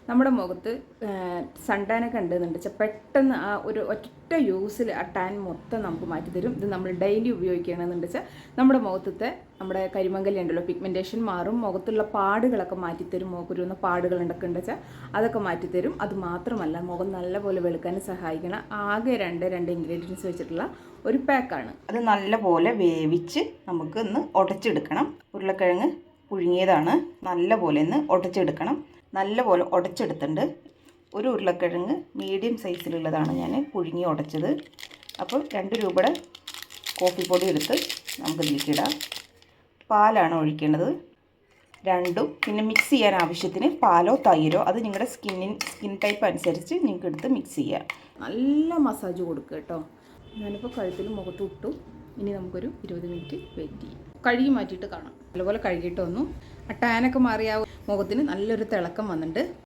നമ്മുടെ മുഖത്ത് സൺടാനൊക്കെ ഉണ്ടെന്നുണ്ട് വെച്ചാൽ പെട്ടെന്ന് ആ ഒരു ഒറ്റ യൂസിൽ ആ ടാൻ മൊത്തം നമുക്ക് മാറ്റിത്തരും. ഇത് നമ്മൾ ഡെയിലി ഉപയോഗിക്കുകയാണെന്ന് വെച്ചാൽ നമ്മുടെ മുഖത്തെ നമ്മുടെ കരിമങ്കലി ഉണ്ടല്ലോ, പിഗ്മെൻറ്റേഷൻ മാറും, മുഖത്തുള്ള പാടുകളൊക്കെ മാറ്റിത്തരും. മുഖക്കുരുന്ന പാടുകളുണ്ടൊക്കെ ഉണ്ട് വെച്ചാൽ അതൊക്കെ മാറ്റിത്തരും. അത് മാത്രമല്ല മുഖം നല്ലപോലെ വെളുക്കാനും സഹായിക്കണം. ആകെ രണ്ട് ഇൻഗ്രീഡിയൻസ് വെച്ചിട്ടുള്ള ഒരു പാക്കാണ്. അത് നല്ലപോലെ വേവിച്ച് നമുക്ക് ഒന്ന് ഉടച്ചെടുക്കണം. ഉരുളക്കിഴങ്ങ് പുഴുങ്ങിയതാണ്. നല്ലപോലെ ഒന്ന് ഉടച്ചെടുക്കണം. നല്ലപോലെ ഉടച്ചെടുത്തിട്ടുണ്ട്. ഒരു ഉരുളക്കിഴങ്ങ് മീഡിയം സൈസിലുള്ളതാണ് ഞാൻ പുഴുങ്ങി ഉടച്ചത്. അപ്പോൾ 2 രൂപയുടെ കോഫി പൊടി എടുത്ത് നമുക്ക് ഇതിലേക്കിടാം. പാലാണ് ഒഴിക്കേണ്ടത് രണ്ടും. പിന്നെ മിക്സ് ചെയ്യാൻ ആവശ്യത്തിന് പാലോ തൈരോ, അത് നിങ്ങളുടെ സ്കിൻ ടൈപ്പ് അനുസരിച്ച് നിങ്ങൾക്ക് എടുത്ത് മിക്സ് ചെയ്യാം. നല്ല മസാജ് കൊടുക്കുക കേട്ടോ. ഞാനിപ്പോൾ കഴുത്തിലും മുഖത്തും ഇട്ടു. ഇനി നമുക്കൊരു 20 മിനിറ്റ് വെയിറ്റ് ചെയ്യും. കഴുകി മാറ്റിയിട്ട് കാണാം. നല്ലപോലെ കഴുകിയിട്ട് വന്നു. ആ ടാനൊക്കെ മാറിയ മുഖത്തിന് നല്ലൊരു തിളക്കം വന്നിട്ടുണ്ട്.